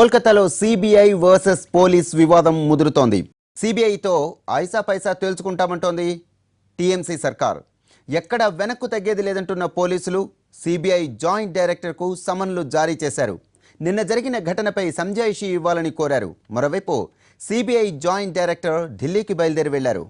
కోల్కతాలో CBI versus police వివాదం ముదురుతోంది. సిబిఐతో ఐసా పైసా తేల్చుకుంటామంటోంది TMC సర్కార్. ఎక్కడ వెనక్కు తగ్గేది లేదంటున్న పోలీసులు సిబిఐ జాయింట్ డైరెక్టర్కు సమన్లు జారీ చేశారు. నిన్న జరిగిన ఘటనపై సంజాయిషీ ఇవ్వాలని కోరారు. మరోవైపు సిబిఐ జాయింట్ డైరెక్టర్ ఢిల్లీకి బయలుదేరి వెళ్లారు.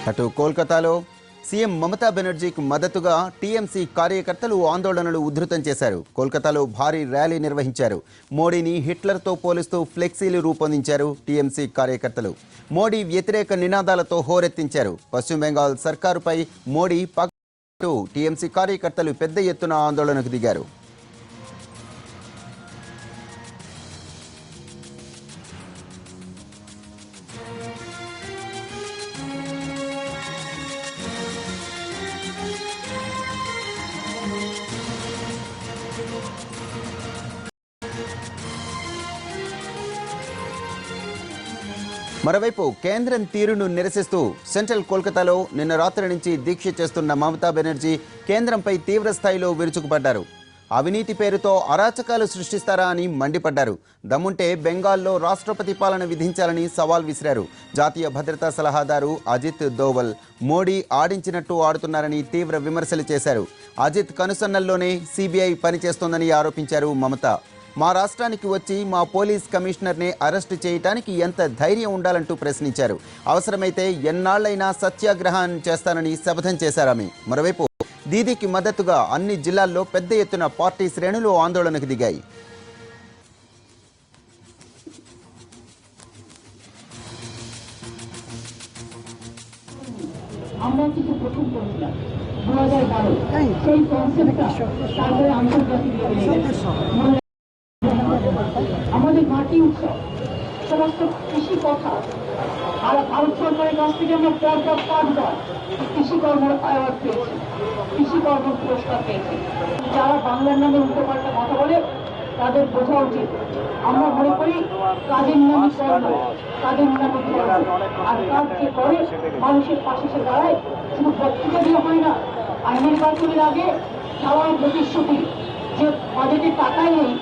అటు కోల్కతాలో సీఎం మమతా బెనర్జీకి మద్దతుగా టీఎంసీ కార్యకర్తలు ఆందోళనలు ఉధృతం చేశారు. కోల్కతాలో భారీ ర్యాలీ నిర్వహించారు. మోడీని హిట్లర్తో పోలుస్తూ ఫ్లెక్సీలు రూపొందించారు టీఎంసీ కార్యకర్తలు. మోడీ వ్యతిరేక నినాదాలతో హోరెత్తించారు. పశ్చిమ బెంగాల్ సర్కారుపై మోడీ పగ టీఎంసీ కార్యకర్తలు పెద్ద ఎత్తున ఆందోళనకు దిగారు. మరోవైపు కేంద్రం తీరును నిరసిస్తూ సెంట్రల్ కోల్కతాలో నిన్న రాత్రి నుంచి దీక్ష చేస్తున్న మమతా బెనర్జీ కేంద్రంపై తీవ్ర స్థాయిలో విరుచుకుపడ్డారు. అవినీతి పేరుతో అరాచకాలు సృష్టిస్తారా అని మండిపడ్డారు. దమ్ముంటే బెంగాల్లో రాష్ట్రపతి పాలన విధించాలని సవాల్ విసిరారు. జాతీయ భద్రతా సలహాదారు అజిత్ దోవల్ మోడీ ఆడించినట్టు ఆడుతున్నారని తీవ్ర విమర్శలు చేశారు. అజిత్ కనుసన్నల్లోనే సిబిఐ పనిచేస్తోందని ఆరోపించారు మమత. మా రాష్ట్రానికి వచ్చి మా పోలీస్ కమిషనర్ని అరెస్టు చేయడానికి ఎంత ధైర్యం ఉండాలంటూ ప్రశ్నించారు. అవసరమైతే ఎన్నాళ్లైనా సత్యాగ్రహం చేస్తానని శపథం చేశారామె. మరోవైపు దీదీకి మద్దతుగా అన్ని జిల్లాల్లో పెద్ద ఎత్తున పార్టీ శ్రేణులు ఆందోళనకు దిగాయి. আমাদের মাটি উৎসব সমস্ত কৃষি কথা আর ভারত সরকারের কাছ থেকে আমরা পরপর 5বার কৃষি কর্মের অ্যাওয়ার্ড পেয়েছি, কৃষি কর্ম পুরস্কার পেয়েছি। যারা বাংলার নামে উল্টোপাল্টা কথা বলে তাদের বোঝা উচিত আমরা মনে করি কাজের নামে কর্ম, কাজের নামে ধর্ম, আর কাজ যে করে মানুষের পাশে সে দাঁড়ায়। শুধু বক্তৃতা দিয়ে হয় না, আর নির্বাচনের আগে সবার প্রতিশ্রুতি যে বাজেটে টাকাই নেই,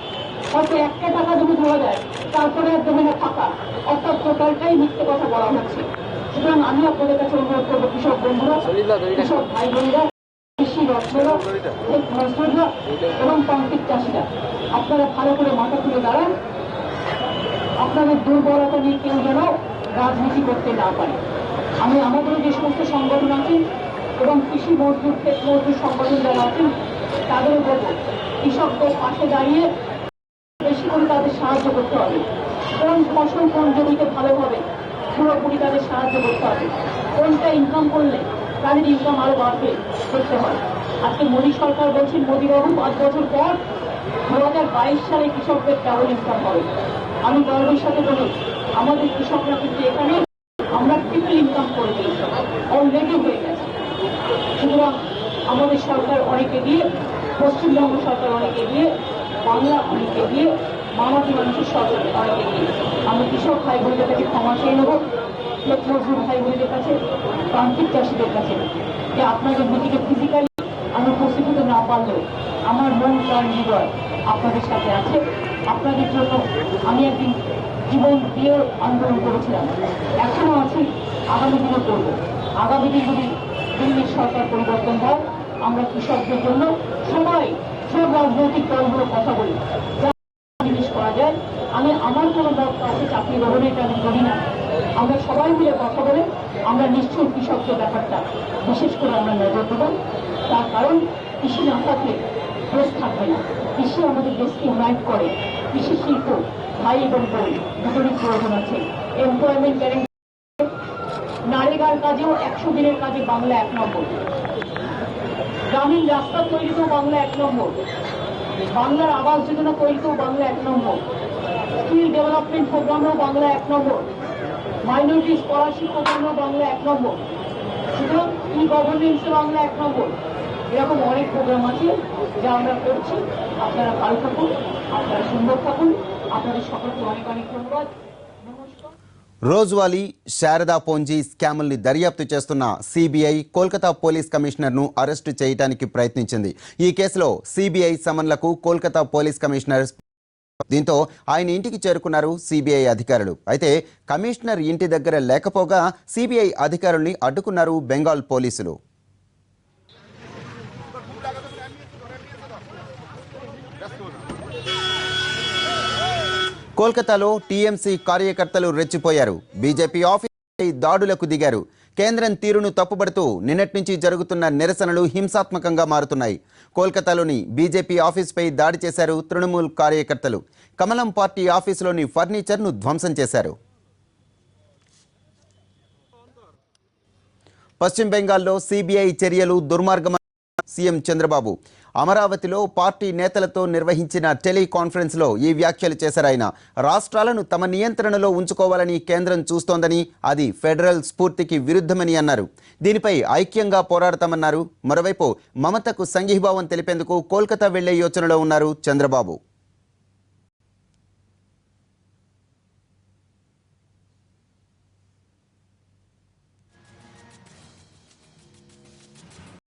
হয়তো 1 টাকা যদি দেওয়া যায় তারপরে জমিনে থাকা, অর্থাৎ টোটালটাই মিথ্যে কথা বলা হচ্ছে। সুতরাং আমি আপনাদের কাছে অনুরোধ করবো কৃষক বন্ধুরা, কৃষক ভাই বোনেরা, কৃষি রত্নরা, মজদুররা এবং প্রান্তিক চাষিরা, আপনারা ভালো করে মাথা তুলে দাঁড়ান। আপনাদের দুর্বলতা নিয়ে কেউ যেন রাজনীতি করতে না পারে। আমি আমাদের যে সমস্ত সংগঠন আছেন এবং কৃষি মজদুর ক্ষেত মজদুর সংগঠন যারা আছেন তাদেরও বলবো কৃষকদের পাশে দাঁড়িয়ে বেশি করে তাদের সাহায্য করতে হবে। কোন ফসল কোন জমিতে ভালো হবে পুরোপুরি তাদের সাহায্য করতে হবে। কোনটা ইনকাম করলে তাদের ইনকাম আরো বাড়বে করতে হয়। আজকে মোদী সরকার বলছেন মোদীবাবু 5 বছর পর 2022 সালে কৃষকদের ডাবল ইনকাম হবে। আমি গর্বের সাথে বলি আমাদের কৃষকরা কিন্তু এখানে আমরা ট্রিপল ইনকাম করে দিয়েছি, অলরেডি হয়ে গেছে। সুতরাং আমাদের সরকার অনেক এগিয়ে, পশ্চিমবঙ্গ সরকার অনেক এগিয়ে, বাংলা অনেক এগিয়ে, মামাটি মানুষের সরকার অনেক এগিয়ে। আমি কৃষক ভাই বোনদের কাছে ক্ষমা চেয়ে নেব, ক্ষেত মজদুর ভাই বোনদের কাছে, প্রান্তিক চাষিদের কাছে, যে আপনাদের মিটিংয়ে ফিজিক্যালি আমি উপস্থিত হতে না পারলেও আমার মন প্রাণ হৃদয় আপনাদের সাথে আছে। আপনাদের জন্য আমি একদিন জীবন দিয়ে আন্দোলন করেছিলাম, এখনো আছি, আগামী দিনে করব। আগামী দিন যদি দিল্লির সরকার পরিবর্তন হয় আমরা কৃষকদের জন্য সবাই সব রাজনৈতিক দলগুলো কথা বলি যা জিনিস করা যায়। আমি আমার কোনো দল কাউকে চাকরি গ্রহণে এটা আমি করি না। আমরা সবাই মিলে কথা বলে আমরা নিশ্চয়ই কৃষকদের ব্যাপারটা বিশেষ করে আমরা নজর দেব। তার কারণ কৃষি না থাকলে দেশ থাকবে না। কৃষি আমাদের দেশকে ইউনাইট করে। কৃষি শিল্প ভাই এবং বোন দুটোরই প্রয়োজন আছে। এমপ্লয়মেন্ট গ্যারেন্টি, নারেগার কাজেও 100 দিনের কাজে বাংলা 1 নম্বর, গ্রামীণ রাস্তা তৈরিতেও বাংলা 1 নম্বর, বাংলার আবাস যোজনা তৈরিতেও বাংলা 1 নম্বর, স্কিল ডেভেলপমেন্ট প্রোগ্রামেও বাংলা 1 নম্বর। মাইনরিটি স্কলারশিপ প্রকল্প বাংলা 1 নম্বর, সুতরাং ই গভর্নেন্স বাংলা 1 নম্বর। এরকম অনেক প্রোগ্রাম আছে যা আমরা করছি। আপনারা ভালো থাকুন, আপনারা সুন্দর থাকুন, আপনাদের সকলকে অনেক অনেক ধন্যবাদ। নমস্কার। రోజువారీ శారదా పోంజీ స్కాముల్ని దర్యాప్తు చేస్తున్న సిబిఐ కోల్కతా పోలీస్ కమిషనర్ను అరెస్టు చేయడానికి ప్రయత్నించింది. ఈ కేసులో సిబిఐ సమన్లకు కోల్కతా పోలీస్ కమిషనర్ దీంతో ఆయన ఇంటికి చేరుకున్నారు సిబిఐ అధికారులు. అయితే కమిషనర్ ఇంటి దగ్గర లేకపోగా సిబిఐ అధికారుల్ని అడ్డుకున్నారు బెంగాల్ పోలీసులు. కోల్కతాలో టీఎంసీ కార్యకర్తలు రెచ్చిపోయారు. బీజేపీ ఆఫీసుపై దాడులకు దిగారు. కేంద్రం తీరును తప్పుబడుతూ నిన్నటి నుంచి జరుగుతున్న నిరసనలు హింసాత్మకంగా మారుతున్నాయి. కోల్కతాలోని బీజేపీ ఆఫీసుపై దాడి చేశారు తృణమూల్ కార్యకర్తలు. కమలం పార్టీ ఆఫీసులోని ఫర్నిచర్ను ధ్వంసం చేశారు. పశ్చిమ బెంగాల్లో సిబిఐ చర్యలు దుర్మార్గం సీఎం చంద్రబాబు అమరావతిలో పార్టీ నేతలతో నిర్వహించిన టెలికాన్ఫరెన్స్లో ఈ వ్యాఖ్యలు చేశారు. ఆయన రాష్ట్రాలను తమ నియంత్రణలో ఉంచుకోవాలని కేంద్రం చూస్తోందని, అది ఫెడరల్ స్ఫూర్తికి విరుద్ధమని అన్నారు. దీనిపై ఐక్యంగా పోరాడతామన్నారు. మరోవైపు మమతకు సంఘీభావం తెలిపేందుకు కోల్కతా వెళ్లే యోచనలో ఉన్నారు చంద్రబాబు.